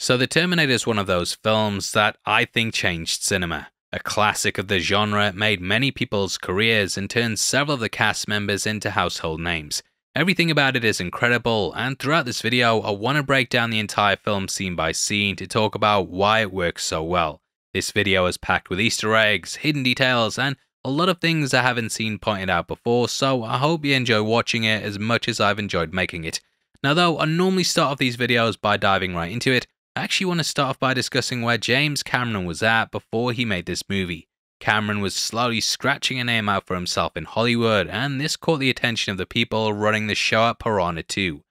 So The Terminator is one of those films that I think changed cinema. A classic of the genre, made many people's careers and turned several of the cast members into household names. Everything about it is incredible, and throughout this video I want to break down the entire film scene by scene to talk about why it works so well. This video is packed with Easter eggs, hidden details, and a lot of things I haven't seen pointed out before, so I hope you enjoy watching it as much as I've enjoyed making it. Now though, I normally start off these videos by diving right into it, I actually want to start off by discussing where James Cameron was at before he made this movie. Cameron was slowly scratching a name out for himself in Hollywood, and this caught the attention of the people running the show at Piranha 2.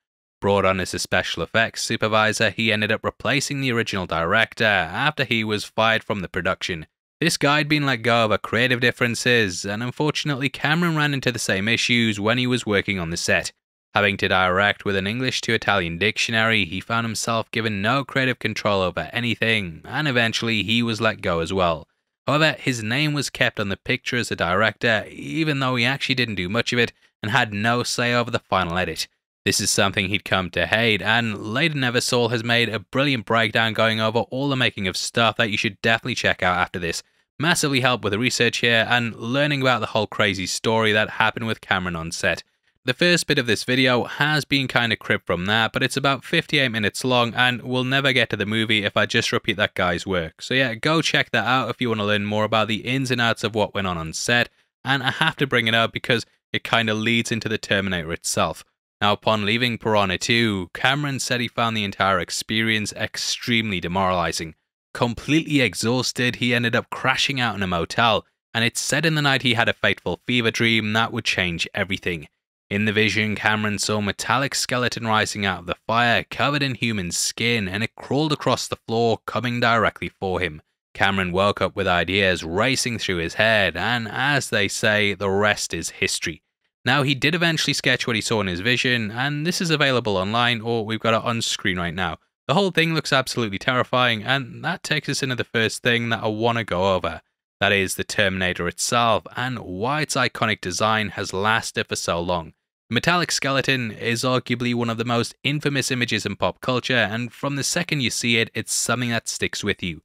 Brought on as a special effects supervisor, he ended up replacing the original director after he was fired from the production. This guy had been let go over creative differences, and unfortunately Cameron ran into the same issues when he was working on the set. Having to direct with an English to Italian dictionary, he found himself given no creative control over anything, and eventually he was let go as well. However, his name was kept on the picture as a director, even though he actually didn't do much of it and had no say over the final edit. This is something he'd come to hate, and later Neversole has made a brilliant breakdown going over all the making of stuff that you should definitely check out after this. Massively helped with the research here and learning about the whole crazy story that happened with Cameron on set. The first bit of this video has been kinda cribbed from that, but it's about 58 minutes long and we'll never get to the movie if I just repeat that guy's work. So yeah, go check that out if you want to learn more about the ins and outs of what went on set, and I have to bring it up because it kinda leads into the Terminator itself. Now upon leaving Piranha 2, Cameron said he found the entire experience extremely demoralizing. Completely exhausted, he ended up crashing out in a motel, and it's said in the night he had a fateful fever dream that would change everything. In the vision, Cameron saw a metallic skeleton rising out of the fire, covered in human skin, and it crawled across the floor, coming directly for him. Cameron woke up with ideas racing through his head, and as they say, the rest is history. Now, he did eventually sketch what he saw in his vision, and this is available online, or we've got it on screen right now. The whole thing looks absolutely terrifying, and that takes us into the first thing that I want to go over. That is the Terminator itself, and why its iconic design has lasted for so long. The metallic skeleton is arguably one of the most infamous images in pop culture, and from the second you see it, it's something that sticks with you.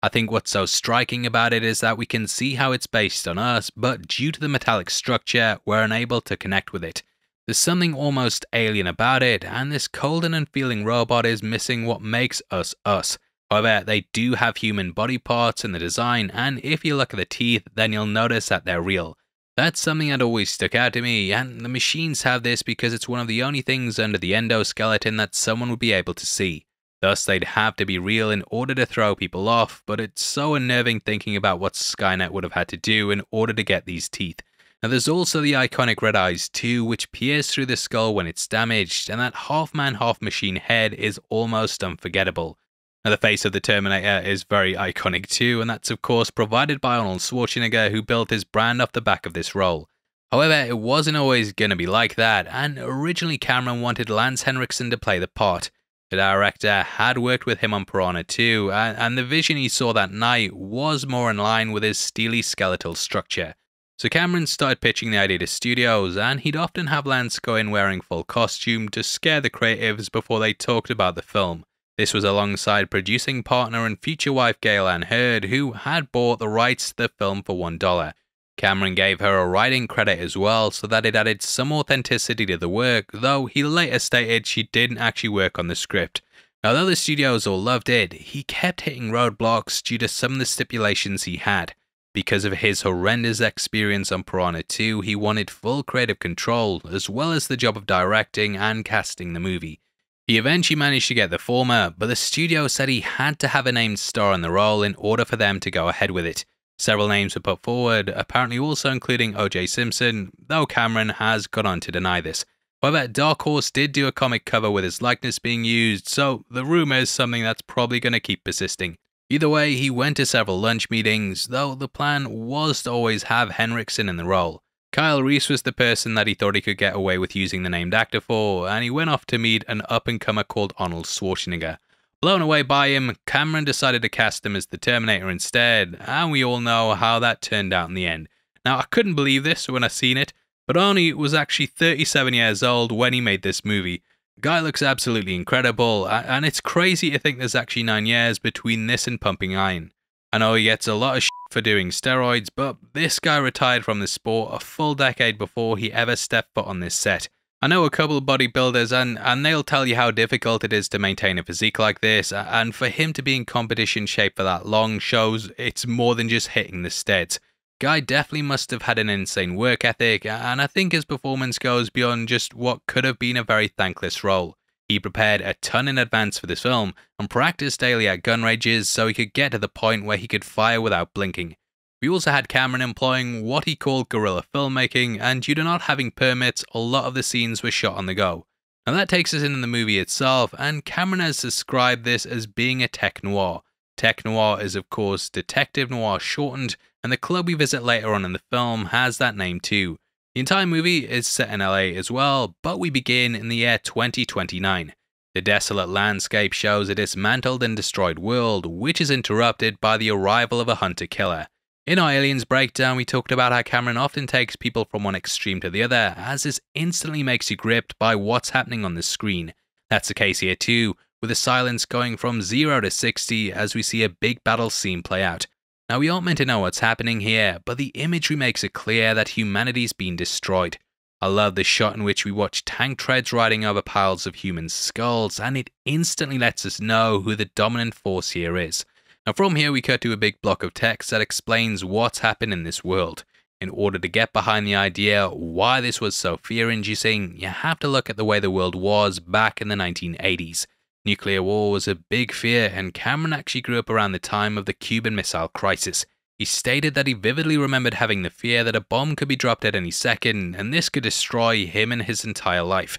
I think what's so striking about it is that we can see how it's based on us, but due to the metallic structure, we're unable to connect with it. There's something almost alien about it, and this cold and unfeeling robot is missing what makes us us. However, they do have human body parts in the design, and if you look at the teeth, then you'll notice that they're real. That's something that always stuck out to me, and the machines have this because it's one of the only things under the endoskeleton that someone would be able to see. Thus, they'd have to be real in order to throw people off, but it's so unnerving thinking about what Skynet would have had to do in order to get these teeth. Now there's also the iconic red eyes too, which peers through the skull when it's damaged, and that half-man half-machine head is almost unforgettable. Now the face of the Terminator is very iconic too, and that's of course provided by Arnold Schwarzenegger, who built his brand off the back of this role. However, it wasn't always going to be like that, and originally Cameron wanted Lance Henriksen to play the part. The director had worked with him on Piranha 2, and the vision he saw that night was more in line with his steely skeletal structure. So Cameron started pitching the idea to studios, and he'd often have Lance go in wearing full costume to scare the creatives before they talked about the film. This was alongside producing partner and future wife Gail Ann Hurd, who had bought the rights to the film for $1. Cameron gave her a writing credit as well, so that it added some authenticity to the work, though he later stated she didn't actually work on the script. Although the studios all loved it, he kept hitting roadblocks due to some of the stipulations he had. Because of his horrendous experience on Piranha 2, he wanted full creative control, as well as the job of directing and casting the movie. He eventually managed to get the former, but the studio said he had to have a named star in the role in order for them to go ahead with it. Several names were put forward, apparently also including O.J. Simpson, though Cameron has gone on to deny this. However, Dark Horse did do a comic cover with his likeness being used, so the rumour is something that's probably going to keep persisting. Either way, he went to several lunch meetings, though the plan was to always have Henriksen in the role. Kyle Reese was the person that he thought he could get away with using the named actor for, and he went off to meet an up-and-comer called Arnold Schwarzenegger. Blown away by him, Cameron decided to cast him as the Terminator instead, and we all know how that turned out in the end. Now, I couldn't believe this when I seen it, but Arnie was actually 37 years old when he made this movie. Guy looks absolutely incredible, and it's crazy to think there's actually 9 years between this and Pumping Iron. I know he gets a lot of shit for doing steroids, but this guy retired from this sport a full decade before he ever stepped foot on this set. I know a couple of bodybuilders and they'll tell you how difficult it is to maintain a physique like this, and for him to be in competition shape for that long shows it's more than just hitting the steads. Guy definitely must have had an insane work ethic, and I think his performance goes beyond just what could have been a very thankless role. He prepared a ton in advance for this film and practiced daily at gun ranges so he could get to the point where he could fire without blinking. We also had Cameron employing what he called guerrilla filmmaking, and due to not having permits, a lot of the scenes were shot on the go. Now that takes us into the movie itself, and Cameron has described this as being a tech noir. Tech noir is of course detective noir shortened, and the club we visit later on in the film has that name too. The entire movie is set in LA as well, but we begin in the year 2029. The desolate landscape shows a dismantled and destroyed world, which is interrupted by the arrival of a hunter-killer. In our Aliens breakdown, we talked about how Cameron often takes people from one extreme to the other, as this instantly makes you gripped by what's happening on the screen. That's the case here too, with the silence going from 0 to 60 as we see a big battle scene play out. Now we aren't meant to know what's happening here, but the imagery makes it clear that humanity's been destroyed. I love the shot in which we watch tank treads riding over piles of human skulls, and it instantly lets us know who the dominant force here is. Now from here we cut to a big block of text that explains what's happened in this world. In order to get behind the idea why this was so fear-inducing, you have to look at the way the world was back in the 1980s. Nuclear war was a big fear, and Cameron actually grew up around the time of the Cuban Missile Crisis. He stated that he vividly remembered having the fear that a bomb could be dropped at any second, and this could destroy him and his entire life.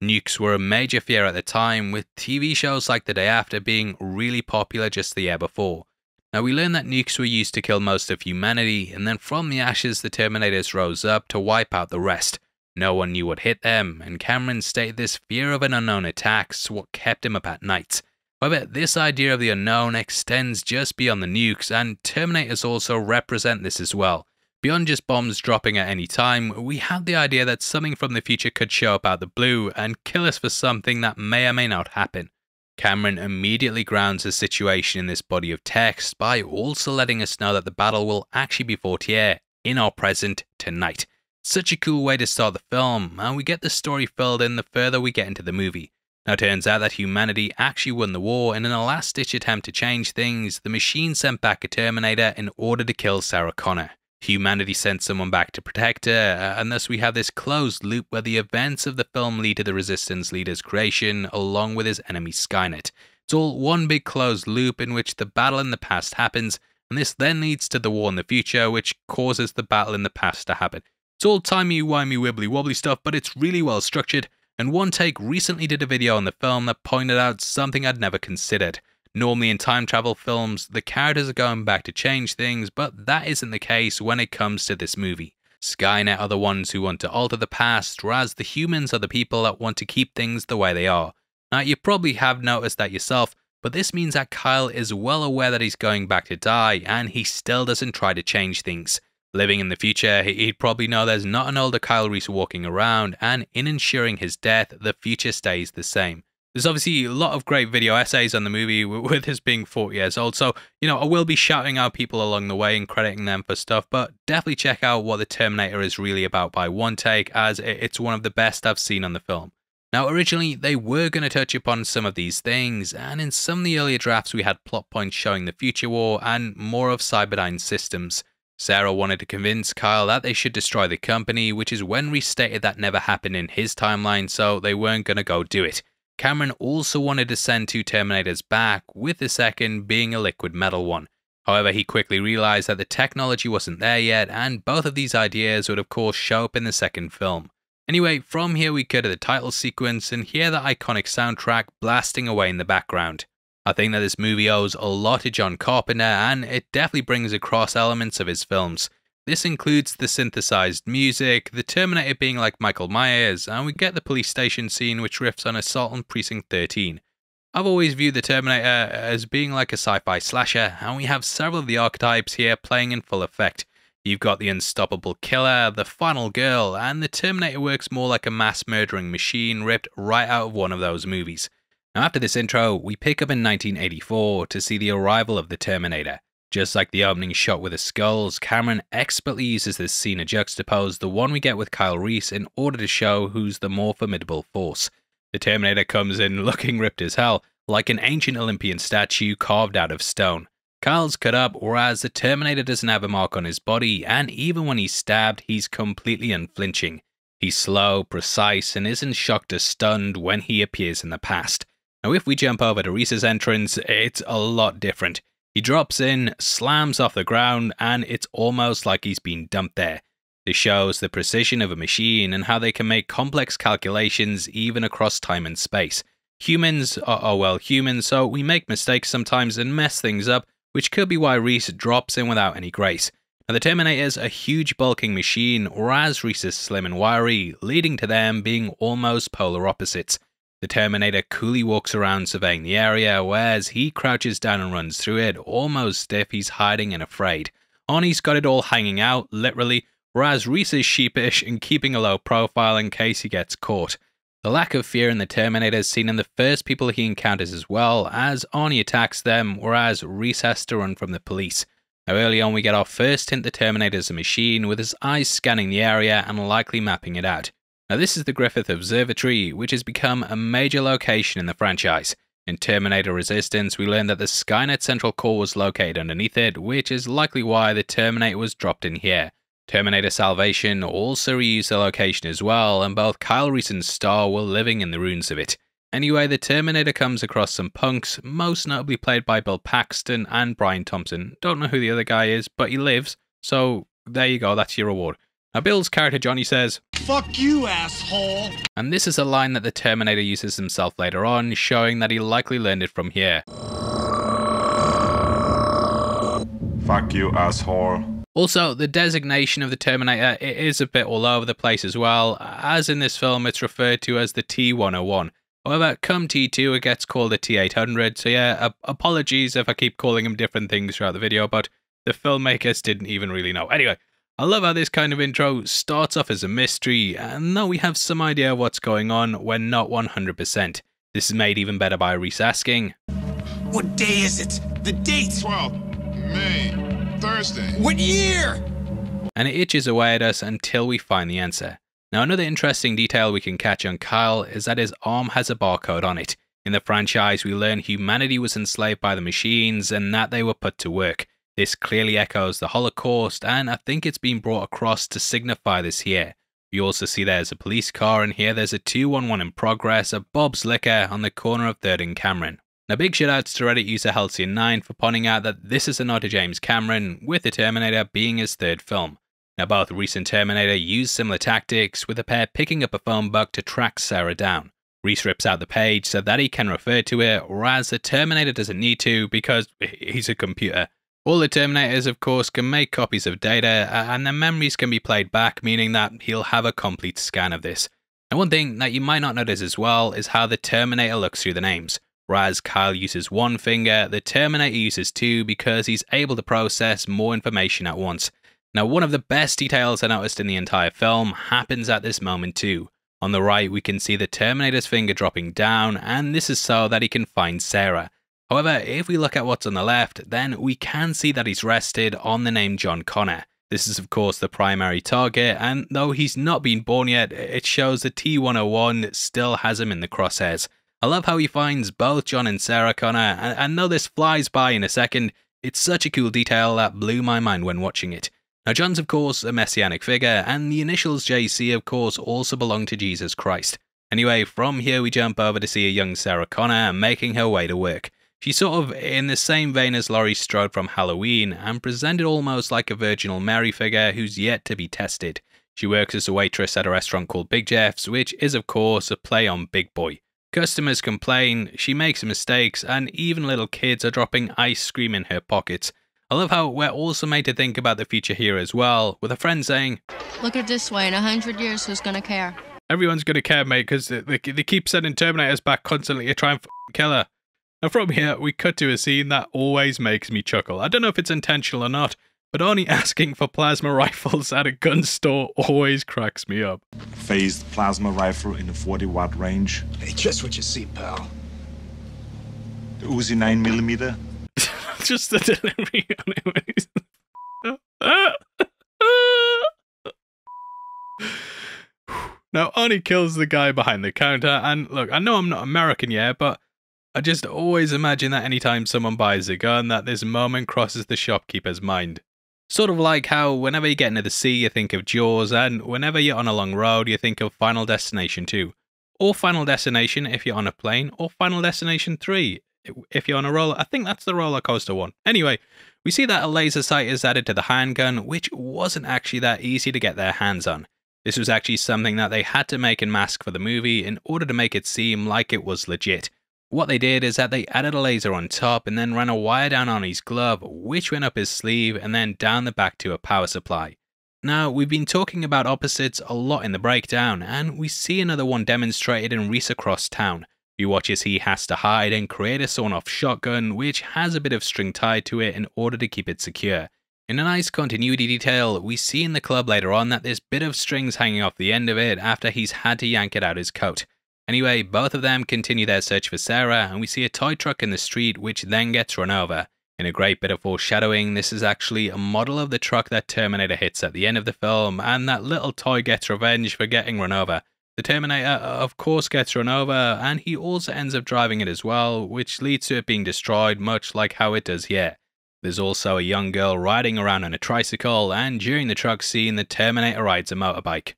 Nukes were a major fear at the time, with TV shows like The Day After being really popular just the year before. Now we learn that nukes were used to kill most of humanity, and then from the ashes the Terminators rose up to wipe out the rest. No one knew what hit them, and Cameron stated this fear of an unknown attack's what kept him up at night. However, this idea of the unknown extends just beyond the nukes, and Terminators also represent this as well. Beyond just bombs dropping at any time, we have the idea that something from the future could show up out of the blue and kill us for something that may or may not happen. Cameron immediately grounds the situation in this body of text by also letting us know that the battle will actually be fought here, in our present, tonight. Such a cool way to start the film, and we get the story filled in the further we get into the movie. Now it turns out that humanity actually won the war, and in a last-ditch attempt to change things, the machine sent back a Terminator in order to kill Sarah Connor. Humanity sent someone back to protect her, and thus we have this closed loop where the events of the film lead to the Resistance leader's creation along with his enemy Skynet. It's all one big closed loop in which the battle in the past happens, and this then leads to the war in the future, which causes the battle in the past to happen. It's all timey-wimey wibbly-wobbly stuff, but it's really well structured, and One Take recently did a video on the film that pointed out something I'd never considered. Normally in time travel films, the characters are going back to change things, but that isn't the case when it comes to this movie. Skynet are the ones who want to alter the past, whereas the humans are the people that want to keep things the way they are. Now you probably have noticed that yourself, but this means that Kyle is well aware that he's going back to die, and he still doesn't try to change things. Living in the future, he'd probably know there's not an older Kyle Reese walking around, and in ensuring his death, the future stays the same. There's obviously a lot of great video essays on the movie with this being 40 years old, so, I will be shouting out people along the way and crediting them for stuff, but definitely check out what The Terminator is really about by One Take, as it's one of the best I've seen on the film. Now, originally, they were going to touch upon some of these things, and in some of the earlier drafts we had plot points showing the future war and more of Cyberdyne's systems. Sarah wanted to convince Kyle that they should destroy the company, which is when Reese stated that never happened in his timeline, so they weren't going to go do it. Cameron also wanted to send 2 Terminators back, with the second being a liquid metal one. However, he quickly realized that the technology wasn't there yet, and both of these ideas would of course show up in the second film. Anyway, from here we go to the title sequence and hear the iconic soundtrack blasting away in the background. I think that this movie owes a lot to John Carpenter, and it definitely brings across elements of his films. This includes the synthesized music, the Terminator being like Michael Myers, and we get the police station scene which riffs on Assault on Precinct 13. I've always viewed the Terminator as being like a sci-fi slasher, and we have several of the archetypes here playing in full effect. You've got the unstoppable killer, the final girl, and the Terminator works more like a mass-murdering machine ripped right out of one of those movies. Now after this intro, we pick up in 1984 to see the arrival of the Terminator. Just like the opening shot with the skulls, Cameron expertly uses this scene to juxtapose the one we get with Kyle Reese in order to show who's the more formidable force. The Terminator comes in looking ripped as hell, like an ancient Olympian statue carved out of stone. Kyle's cut up, whereas the Terminator doesn't have a mark on his body, and even when he's stabbed, he's completely unflinching. He's slow, precise, and isn't shocked or stunned when he appears in the past. Now if we jump over to Reese's entrance, it's a lot different. He drops in, slams off the ground, and it's almost like he's been dumped there. This shows the precision of a machine and how they can make complex calculations even across time and space. Humans are human, so we make mistakes sometimes and mess things up, which could be why Reese drops in without any grace. Now the Terminator's a huge bulking machine, whereas Reese is slim and wiry, leading to them being almost polar opposites. The Terminator coolly walks around surveying the area, whereas he crouches down and runs through it, almost as if he's hiding and afraid. Arnie's got it all hanging out, literally, whereas Reese is sheepish and keeping a low profile in case he gets caught. The lack of fear in the Terminator is seen in the first people he encounters as well, as Arnie attacks them, whereas Reese has to run from the police. Now early on we get our first hint the Terminator is a machine, with his eyes scanning the area and likely mapping it out. Now this is the Griffith Observatory, which has become a major location in the franchise. In Terminator Resistance, we learn that the Skynet central core was located underneath it, which is likely why the Terminator was dropped in here. Terminator Salvation also reused the location as well, and both Kyle Reese and Starr were living in the ruins of it. Anyway, the Terminator comes across some punks, most notably played by Bill Paxton and Brian Thompson. Don't know who the other guy is, but he lives, so there you go, that's your reward. Now Bill's character Johnny says, "Fuck you, asshole!" And this is a line that the Terminator uses himself later on, showing that he likely learned it from here. Fuck you, asshole. Also, the designation of the Terminator is a bit all over the place as well, as in this film it's referred to as the T-101. However, come T2 it gets called the T-800, so yeah, apologies if I keep calling him different things throughout the video, but the filmmakers didn't even really know. Anyway, I love how this kind of intro starts off as a mystery, and though we have some idea of what's going on, we're not 100%. This is made even better by Reese asking, "What day is it? The date?" 12 May. Thursday. "What year?" And it itches away at us until we find the answer. Now another interesting detail we can catch on Kyle is that his arm has a barcode on it. In the franchise we learn humanity was enslaved by the machines and that they were put to work. This clearly echoes the Holocaust, and I think it's been brought across to signify this here. You also see there's a police car, and here there's a 211 in progress at Bob's Liquor on the corner of 3rd and Cameron. Now big shoutouts to Reddit user Halcyon9 for pointing out that this is a nod to James Cameron, with the Terminator being his 3rd film. Now both Reese and Terminator use similar tactics, with the pair picking up a phone book to track Sarah down. Reese rips out the page so that he can refer to it, whereas the Terminator doesn't need to because he's a computer. All the Terminators, of course, can make copies of data, and their memories can be played back, meaning that he'll have a complete scan of this. Now one thing that you might not notice as well is how the Terminator looks through the names. Whereas Kyle uses one finger, the Terminator uses two because he's able to process more information at once. Now one of the best details I noticed in the entire film happens at this moment too. On the right we can see the Terminator's finger dropping down, and this is so that he can find Sarah. However, if we look at what's on the left, then we can see that he's rested on the name John Connor. This is of course the primary target, and though he's not been born yet, it shows the T-101 still has him in the crosshairs. I love how he finds both John and Sarah Connor, and though this flies by in a second, it's such a cool detail that blew my mind when watching it. Now John's of course a messianic figure, and the initials JC of course also belong to Jesus Christ. Anyway, from here we jump over to see a young Sarah Connor making her way to work. She's sort of in the same vein as Laurie Strode from Halloween, and presented almost like a Virginal Mary figure who's yet to be tested. She works as a waitress at a restaurant called Big Jeff's, which is of course a play on Big Boy. Customers complain, she makes mistakes, and even little kids are dropping ice cream in her pockets. I love how we're also made to think about the future here as well, with a friend saying, "Look at it this way, in 100 years, who's gonna care?" Everyone's gonna care, mate, because they keep sending Terminators back constantly to try and kill her. Now from here, we cut to a scene that always makes me chuckle. I don't know if it's intentional or not, but only asking for plasma rifles at a gun store always cracks me up. Phased plasma rifle in the 40-watt range. Hey, just what you see, pal. The Uzi 9mm. Just the delivery on it. Now, Oni kills the guy behind the counter, and look, I know I'm not American yet, but I just always imagine that anytime someone buys a gun, that this moment crosses the shopkeeper's mind. Sort of like how whenever you get into the sea, you think of Jaws, and whenever you're on a long road, you think of Final Destination 2. Or Final Destination if you're on a plane, or Final Destination 3 if you're on a roller. I think that's the roller coaster one. Anyway, we see that a laser sight is added to the handgun, which wasn't actually that easy to get their hands on. This was actually something that they had to make in mask for the movie in order to make it seem like it was legit. What they did is that they added a laser on top and then ran a wire down on his glove, which went up his sleeve and then down the back to a power supply. Now, we've been talking about opposites a lot in the breakdown, and we see another one demonstrated in Reese Across Town. You watch as he has to hide and create a sawn-off shotgun, which has a bit of string tied to it in order to keep it secure. In a nice continuity detail, we see in the club later on that there's a bit of strings hanging off the end of it after he's had to yank it out his coat. Anyway, both of them continue their search for Sarah, and we see a toy truck in the street which then gets run over. In a great bit of foreshadowing, this is actually a model of the truck that Terminator hits at the end of the film, and that little toy gets revenge for getting run over. The Terminator, of course, gets run over, and he also ends up driving it as well, which leads to it being destroyed much like how it does here. There's also a young girl riding around on a tricycle, and during the truck scene, the Terminator rides a motorbike.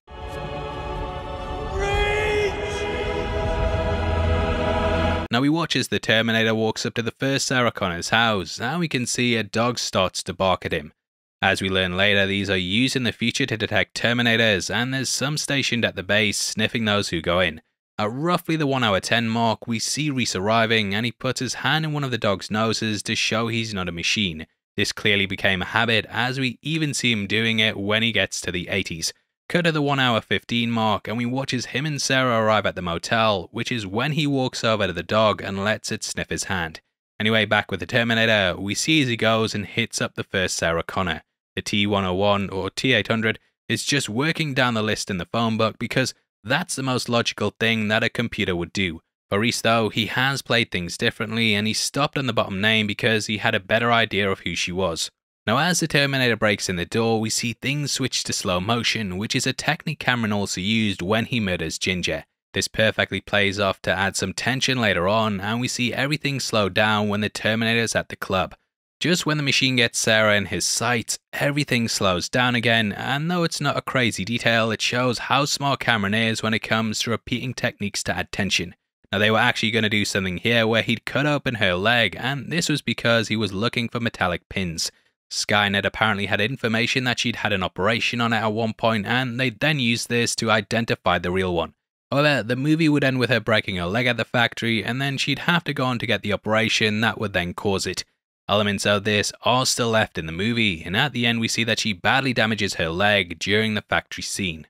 Now we watch as the Terminator walks up to the first Sarah Connor's house, and we can see a dog starts to bark at him. As we learn later, these are used in the future to detect Terminators, and there's some stationed at the base sniffing those who go in. At roughly the 1 hour 10 mark, we see Reese arriving, and he puts his hand in one of the dog's noses to show he's not a machine. This clearly became a habit, as we even see him doing it when he gets to the 80s. Cut to the 1 hour 15 mark, and we watch as him and Sarah arrive at the motel, which is when he walks over to the dog and lets it sniff his hand. Anyway, back with the Terminator, we see as he goes and hits up the first Sarah Connor. The T101 or T800 is just working down the list in the phone book because that's the most logical thing that a computer would do. For Reese though, he has played things differently, and he stopped on the bottom name because he had a better idea of who she was. Now as the Terminator breaks in the door, we see things switch to slow motion, which is a technique Cameron also used when he murders Ginger. This perfectly plays off to add some tension later on, and we see everything slow down when the Terminator's at the club. Just when the machine gets Sarah in his sights, everything slows down again, and though it's not a crazy detail, it shows how smart Cameron is when it comes to repeating techniques to add tension. Now they were actually going to do something here where he'd cut open her leg, and this was because he was looking for metallic pins. Skynet apparently had information that she'd had an operation on it at one point, and they then used this to identify the real one. However, the movie would end with her breaking her leg at the factory, and then she'd have to go on to get the operation that would then cause it. Elements of this are still left in the movie, and at the end we see that she badly damages her leg during the factory scene.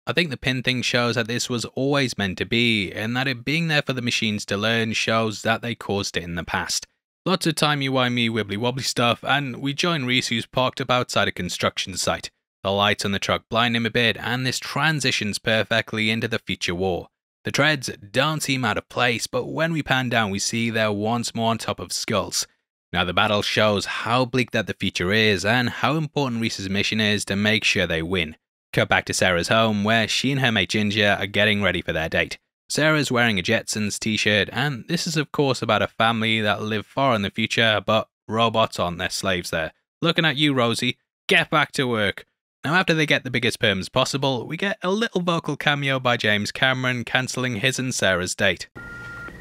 I think the pin thing shows that this was always meant to be, and that it being there for the machines to learn shows that they caused it in the past. Lots of timey-wimey wibbly-wobbly stuff, and we join Reese who's parked up outside a construction site. The lights on the truck blind him a bit, and this transitions perfectly into the future war. The treads don't seem out of place, but when we pan down we see they're once more on top of skulls. Now the battle shows how bleak that the future is, and how important Reese's mission is to make sure they win. Cut back to Sarah's home, where she and her mate Ginger are getting ready for their date. Sarah's wearing a Jetsons t-shirt, and this is of course about a family that live far in the future, but robots aren't their slaves there. Looking at you, Rosie. Get back to work. Now after they get the biggest perms possible, we get a little vocal cameo by James Cameron cancelling his and Sarah's date.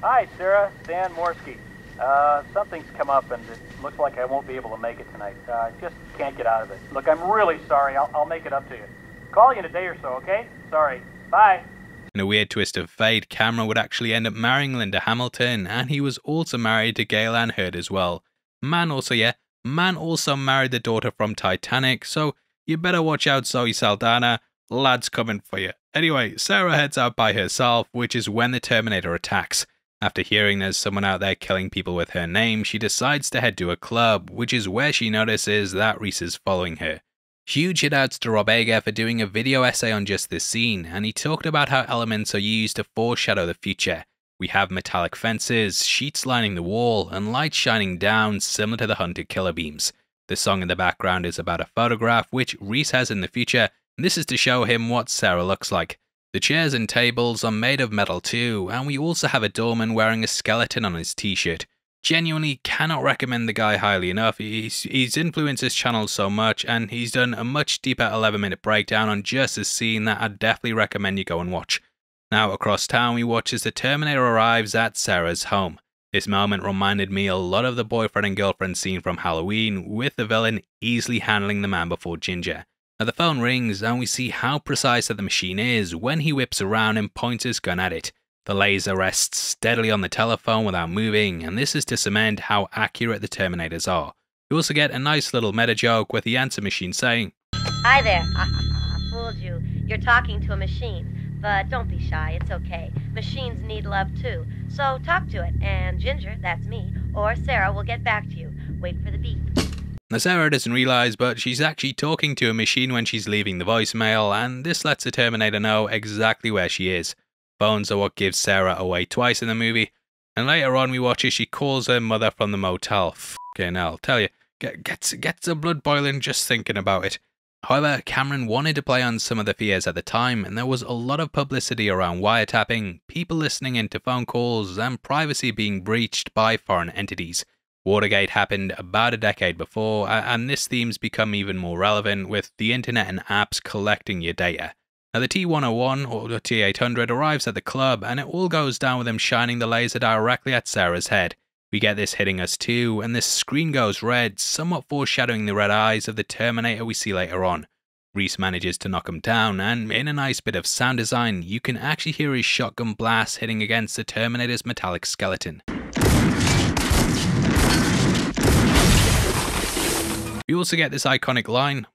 Hi Sarah, Dan Morsky. Something's come up and it looks like I won't be able to make it tonight. I just can't get out of it. Look, I'm really sorry. I'll make it up to you. Call you in a day or so, okay? Sorry. Bye. In a weird twist of fate, Cameron would actually end up marrying Linda Hamilton, and he was also married to Gail Ann Hurd as well. Man also married the daughter from Titanic, so you better watch out, Zoe Saldana. Lad's coming for you. Anyway, Sarah heads out by herself, which is when the Terminator attacks. After hearing there's someone out there killing people with her name, she decides to head to a club, which is where she notices that Reese is following her. Huge shoutouts to Rob Ager for doing a video essay on just this scene, and he talked about how elements are used to foreshadow the future. We have metallic fences, sheets lining the wall, and lights shining down similar to the hunted killer beams. The song in the background is about a photograph which Reese has in the future, and this is to show him what Sarah looks like. The chairs and tables are made of metal too, and we also have a doorman wearing a skeleton on his t-shirt. Genuinely cannot recommend the guy highly enough. He's influenced his channel so much, and he's done a much deeper 11-minute breakdown on just this scene that I'd definitely recommend you go and watch. Now across town we watch as the Terminator arrives at Sarah's home. This moment reminded me a lot of the boyfriend and girlfriend scene from Halloween, with the villain easily handling the man before Ginger. Now the phone rings and we see how precise that the machine is when he whips around and points his gun at it. The laser rests steadily on the telephone without moving, and this is to cement how accurate the Terminators are. You also get a nice little meta joke with the answer machine saying, "Hi there. Fooled you. You're talking to a machine. But don't be shy, it's okay. Machines need love too. So talk to it, and Ginger, that's me, or Sarah will get back to you. Wait for the beep." Now Sarah doesn't realise, but she's actually talking to a machine when she's leaving the voicemail, and this lets the Terminator know exactly where she is. Phones are what gives Sarah away twice in the movie, and later on we watch as she calls her mother from the motel. Fucking hell, tell you, gets the blood boiling just thinking about it. However, Cameron wanted to play on some of the fears at the time, and there was a lot of publicity around wiretapping, people listening into phone calls, and privacy being breached by foreign entities. Watergate happened about a decade before, and this theme's become even more relevant with the internet and apps collecting your data. Now the T-101 or the T-800 arrives at the club, and it all goes down with him shining the laser directly at Sarah's head. We get this hitting us too, and this screen goes red, somewhat foreshadowing the red eyes of the Terminator we see later on. Reese manages to knock him down, and in a nice bit of sound design, you can actually hear his shotgun blast hitting against the Terminator's metallic skeleton. We also get this iconic line,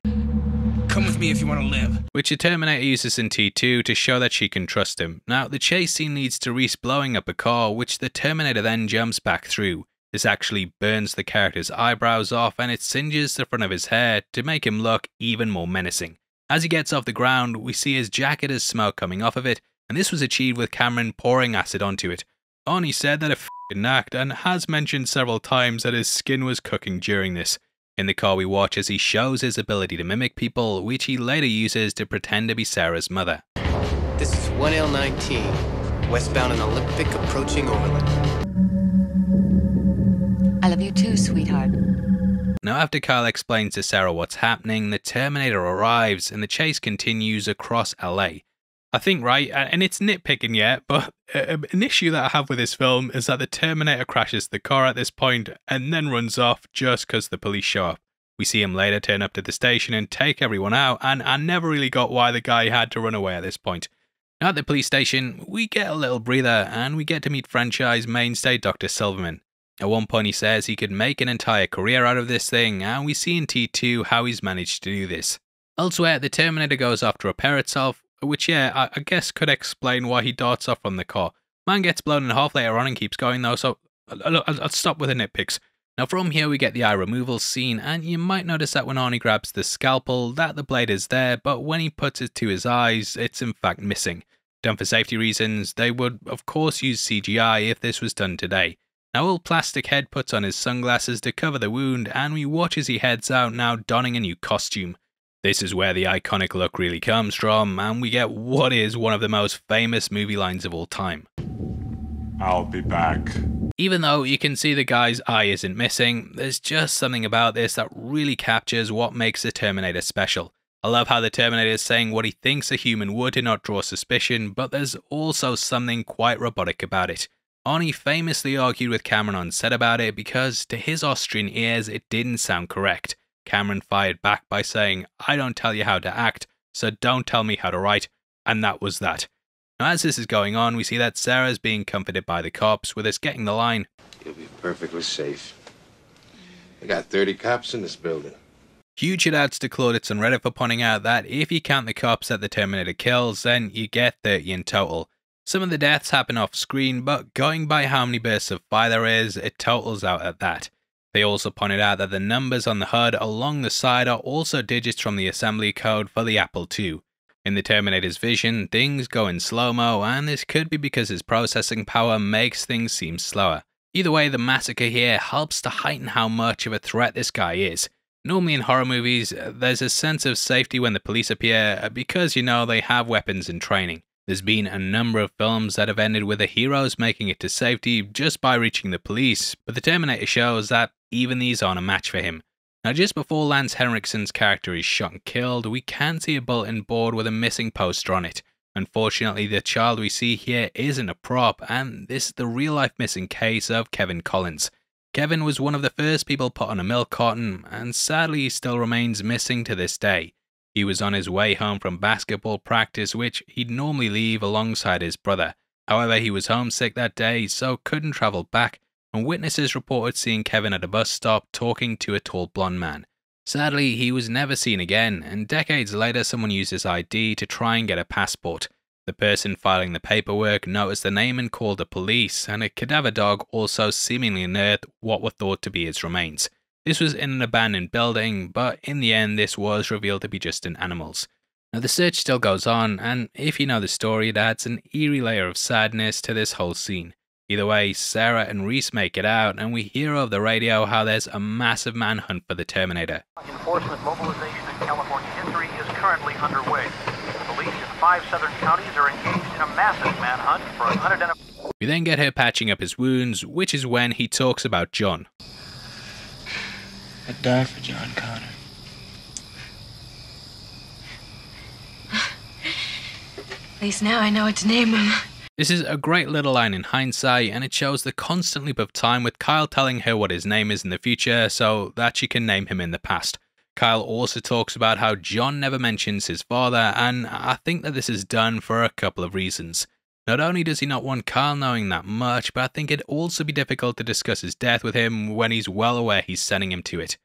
"Come with me if you want to live," which the Terminator uses in T2 to show that she can trust him. Now, the chase scene leads to Reese blowing up a car, which the Terminator then jumps back through. This actually burns the character's eyebrows off, and it singes the front of his hair to make him look even more menacing. As he gets off the ground, we see his jacket has smoke coming off of it, and this was achieved with Cameron pouring acid onto it. Arnie said that it f***ing knacked, and has mentioned several times that his skin was cooking during this. In the car we watch as he shows his ability to mimic people, which he later uses to pretend to be Sarah's mother. "This is 1L19, westbound and Olympic approaching Overland." I love you too, sweetheart. Now after Kyle explains to Sarah what's happening, the Terminator arrives and the chase continues across LA. I think, right, and it's nitpicking yet, but an issue that I have with this film is that the Terminator crashes the car at this point and then runs off just because the police show up. We see him later turn up to the station and take everyone out, and I never really got why the guy had to run away at this point. Now at the police station, we get a little breather and we get to meet franchise mainstay Dr. Silverman. At one point he says he could make an entire career out of this thing, and we see in T2 how he's managed to do this. Elsewhere, the Terminator goes off to repair itself, which, yeah, I guess could explain why he darts off from the car. Man gets blown in half later on and keeps going though, so I'll stop with the nitpicks. Now from here we get the eye removal scene, and you might notice that when Arnie grabs the scalpel that the blade is there, but when he puts it to his eyes, it's in fact missing. Done for safety reasons, they would of course use CGI if this was done today. Now old Plastic Head puts on his sunglasses to cover the wound, and we watch as he heads out now donning a new costume. This is where the iconic look really comes from, and we get what is one of the most famous movie lines of all time. I'll be back. Even though you can see the guy's eye isn't missing, there's just something about this that really captures what makes the Terminator special. I love how the Terminator is saying what he thinks a human would to not draw suspicion, but there's also something quite robotic about it. Arnie famously argued with Cameron on set about it because, to his Austrian ears, it didn't sound correct. Cameron fired back by saying, "I don't tell you how to act, so don't tell me how to write," and that was that. Now as this is going on, we see that Sarah's being comforted by the cops, with us getting the line, "You'll be perfectly safe. I got 30 cops in this building." Huge shoutouts to Clauditz on Reddit for pointing out that if you count the cops that the Terminator kills, then you get 30 in total. Some of the deaths happen off screen, but going by how many bursts of fire there is, it totals out at that. They also pointed out that the numbers on the HUD along the side are also digits from the assembly code for the Apple II. In the Terminator's vision, things go in slow-mo, and this could be because his processing power makes things seem slower. Either way, the massacre here helps to heighten how much of a threat this guy is. Normally in horror movies, there's a sense of safety when the police appear because, they have weapons and training. There's been a number of films that have ended with the heroes making it to safety just by reaching the police, but the Terminator shows that even these aren't a match for him. Now, just before Lance Henriksen's character is shot and killed, we can see a bulletin board with a missing poster on it. Unfortunately, the child we see here isn't a prop, and this is the real-life missing case of Kevin Collins. Kevin was one of the first people put on a milk carton, and sadly he still remains missing to this day. He was on his way home from basketball practice, which he'd normally leave alongside his brother. However, he was homesick that day, so couldn't travel back, and witnesses reported seeing Kevin at a bus stop talking to a tall blonde man. Sadly, he was never seen again, and decades later someone used his ID to try and get a passport. The person filing the paperwork noticed the name and called the police, and a cadaver dog also seemingly unearthed what were thought to be his remains. This was in an abandoned building, but in the end this was revealed to be just an animal's. Now the search still goes on, and if you know the story, it adds an eerie layer of sadness to this whole scene. Either way, Sarah and Reese make it out, and we hear over the radio how there's a massive manhunt for the Terminator. Enforcement mobilization in California history is currently underway. Police in 5 southern counties are engaged in a massive manhunt for an unidentified... We then get her patching up his wounds, which is when he talks about John. I'd die for John Connor. At least now I know what to name him. This is a great little line in hindsight, and it shows the constant leap of time with Kyle telling her what his name is in the future so that she can name him in the past. Kyle also talks about how John never mentions his father, and I think that this is done for a couple of reasons. Not only does he not want Kyle knowing that much, but I think it'd also be difficult to discuss his death with him when he's well aware he's sending him to it.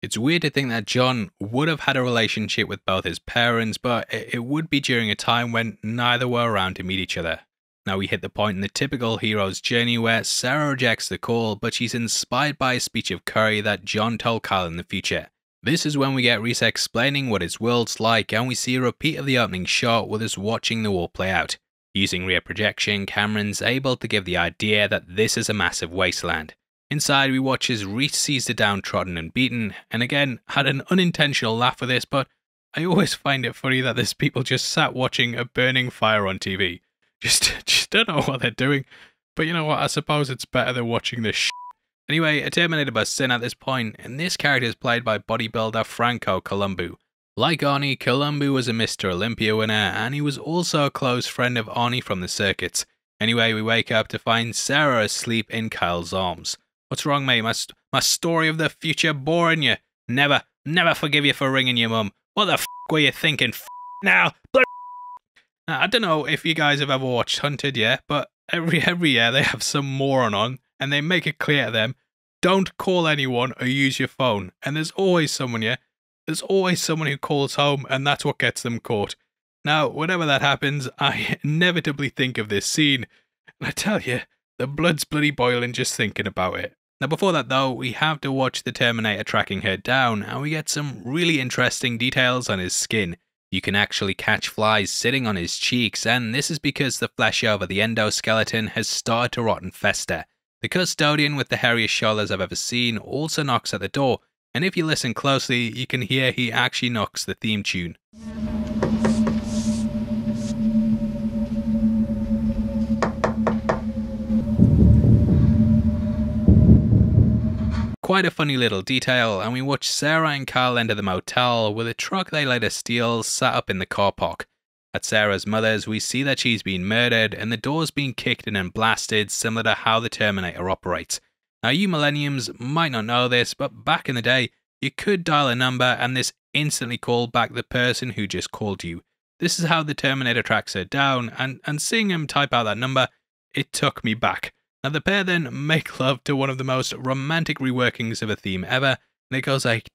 It's weird to think that John would have had a relationship with both his parents, but it would be during a time when neither were around to meet each other. Now we hit the point in the typical hero's journey where Sarah rejects the call, but she's inspired by a speech of Curry that John told Kyle in the future. This is when we get Reese explaining what his world's like, and we see a repeat of the opening shot with us watching the war play out. Using rear projection, Cameron's able to give the idea that this is a massive wasteland. Inside, we watch as Reese sees the downtrodden and beaten, and again, had an unintentional laugh with this, but I always find it funny that there's people just sat watching a burning fire on TV. Just don't know what they're doing, but you know what, I suppose it's better than watching this shit. Anyway, a Terminator busts in at this point, and this character is played by bodybuilder Franco Columbu. Like Arnie, Columbu was a Mr. Olympia winner, and he was also a close friend of Arnie from the circuits. Anyway, we wake up to find Sarah asleep in Kyle's arms. What's wrong, mate? My story of the future boring you? Never forgive you for ringing your mum. What the f*** were you thinking? Now, now, I don't know if you guys have ever watched Hunted yet, but every year they have some moron on, and they make it clear to them, don't call anyone or use your phone. And there's always someone, there's always someone who calls home, and that's what gets them caught. Now, whenever that happens, I inevitably think of this scene, and I tell you, the blood's bloody boiling just thinking about it. Now, before that though, we have to watch the Terminator tracking her down, and we get some really interesting details on his skin. You can actually catch flies sitting on his cheeks, and this is because the flesh over the endoskeleton has started to rot and fester. The custodian with the hairiest shoulders I've ever seen also knocks at the door, and if you listen closely, you can hear he actually knocks the theme tune. Quite a funny little detail, and we watch Sarah and Kyle enter the motel with a truck they later steal sat up in the car park. At Sarah's mother's, we see that she's been murdered and the door's being kicked in and blasted, similar to how the Terminator operates. Now, you millenniums might not know this, but back in the day, you could dial a number and this instantly called back the person who just called you. This is how the Terminator tracks her down, and seeing him type out that number, it took me back. Now, the pair then make love to one of the most romantic reworkings of a theme ever, and it goes like...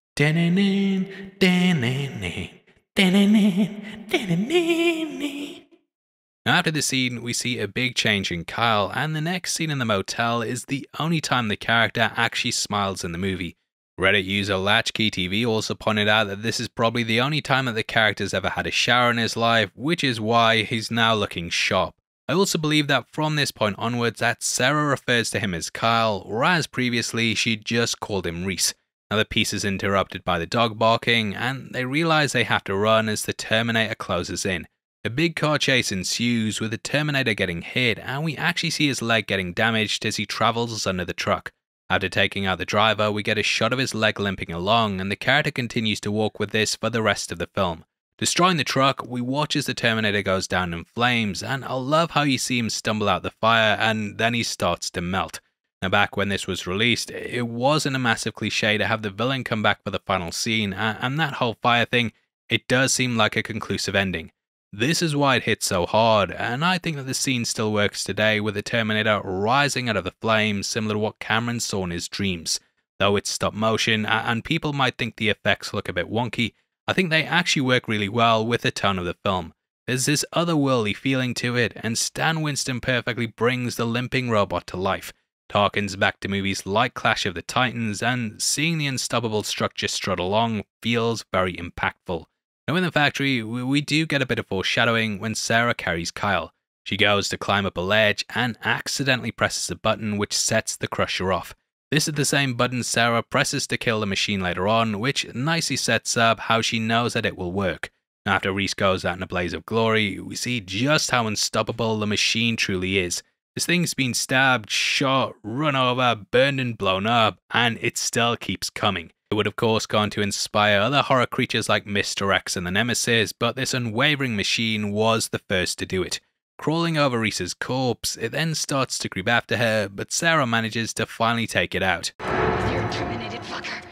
Now, after this scene, we see a big change in Kyle, and the next scene in the motel is the only time the character actually smiles in the movie. Reddit user LatchkeyTV also pointed out that this is probably the only time that the character's ever had a shower in his life, which is why he's now looking sharp. I also believe that from this point onwards that Sarah refers to him as Kyle, whereas previously she just called him Reese. Now the piece is interrupted by the dog barking, and they realize they have to run as the Terminator closes in. A big car chase ensues with the Terminator getting hit, and we actually see his leg getting damaged as he travels under the truck. After taking out the driver, we get a shot of his leg limping along, and the character continues to walk with this for the rest of the film. Destroying the truck, we watch as the Terminator goes down in flames, and I love how you see him stumble out the fire and then he starts to melt. Now back when this was released, it wasn't a massive cliche to have the villain come back for the final scene, and that whole fire thing, it does seem like a conclusive ending. This is why it hits so hard, and I think that the scene still works today with the Terminator rising out of the flames, similar to what Cameron saw in his dreams. Though it's stop motion, and people might think the effects look a bit wonky, I think they actually work really well with the tone of the film. There's this otherworldly feeling to it, and Stan Winston perfectly brings the limping robot to life. Harkens back to movies like Clash of the Titans, and seeing the unstoppable structure strut along feels very impactful. Now in the factory, we do get a bit of foreshadowing when Sarah carries Kyle. She goes to climb up a ledge and accidentally presses a button which sets the crusher off. This is the same button Sarah presses to kill the machine later on, which nicely sets up how she knows that it will work. After Reese goes out in a blaze of glory, we see just how unstoppable the machine truly is. This thing's been stabbed, shot, run over, burned and blown up, and it still keeps coming. It would of course go on to inspire other horror creatures like Mr. X and the Nemesis, but this unwavering machine was the first to do it. Crawling over Reese's corpse, it then starts to creep after her, but Sarah manages to finally take it out. You're terminated, fucker.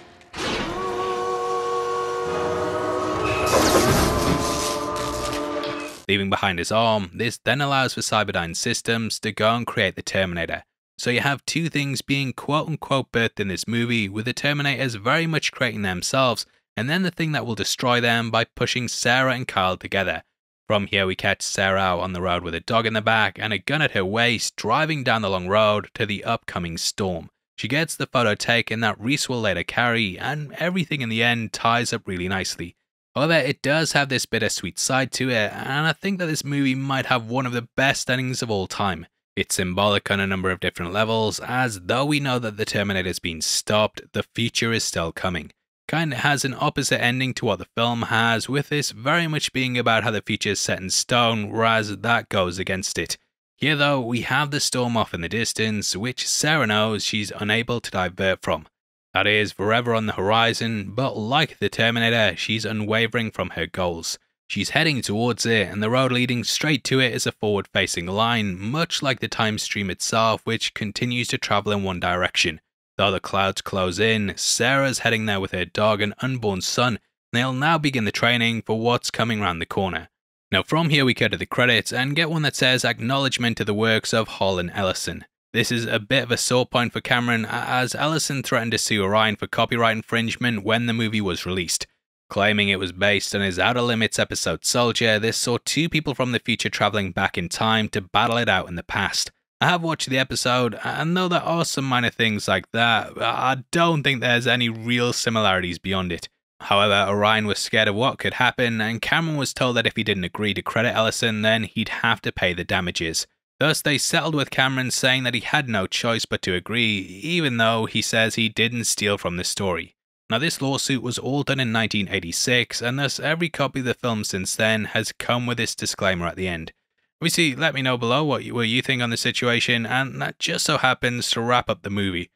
Leaving behind his arm, this then allows for Cyberdyne Systems to go and create the Terminator. So you have two things being quote-unquote birthed in this movie, with the Terminators very much creating themselves, and then the thing that will destroy them by pushing Sarah and Kyle together. From here we catch Sarah out on the road with a dog in the back and a gun at her waist, driving down the long road to the upcoming storm. She gets the photo taken that Reese will later carry, and everything in the end ties up really nicely. However, it does have this bittersweet side to it, and I think that this movie might have one of the best endings of all time. It's symbolic on a number of different levels, as though we know that the Terminator's been stopped, the future is still coming. Kinda has an opposite ending to what the film has, with this very much being about how the future is set in stone, whereas that goes against it. Here though, we have the storm off in the distance, which Sarah knows she's unable to divert from. That is forever on the horizon, but like the Terminator, she's unwavering from her goals. She's heading towards it, and the road leading straight to it is a forward-facing line, much like the time stream itself, which continues to travel in one direction. Though the clouds close in, Sarah's heading there with her dog and unborn son, and they'll now begin the training for what's coming round the corner. Now from here we cut to the credits and get one that says acknowledgement to the works of Hall and Ellison. This is a bit of a sore point for Cameron, as Ellison threatened to sue Orion for copyright infringement when the movie was released. Claiming it was based on his Outer Limits episode Soldier, this saw two people from the future travelling back in time to battle it out in the past. I have watched the episode, and though there are some minor things like that, I don't think there's any real similarities beyond it. However, Orion was scared of what could happen, and Cameron was told that if he didn't agree to credit Ellison, then he'd have to pay the damages. Thus, they settled with Cameron saying that he had no choice but to agree, even though he says he didn't steal from the story. Now this lawsuit was all done in 1986, and thus every copy of the film since then has come with this disclaimer at the end. Obviously, let me know below what you think on the situation, and that just so happens to wrap up the movie.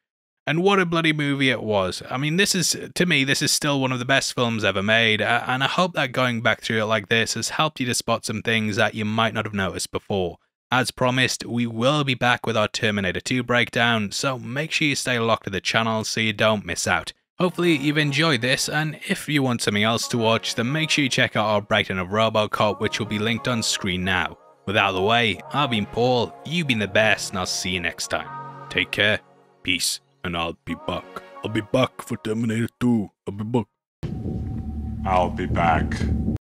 And what a bloody movie it was. I mean, to me, this is still one of the best films ever made, and I hope that going back through it like this has helped you to spot some things that you might not have noticed before. As promised, we will be back with our Terminator 2 breakdown, so make sure you stay locked to the channel so you don't miss out. Hopefully you've enjoyed this, and if you want something else to watch, then make sure you check out our breakdown of RoboCop, which will be linked on screen now. With that out of the way, I've been Paul, you've been the best, and I'll see you next time. Take care, peace, and I'll be back. I'll be back for Terminator 2. I'll be back. I'll be back.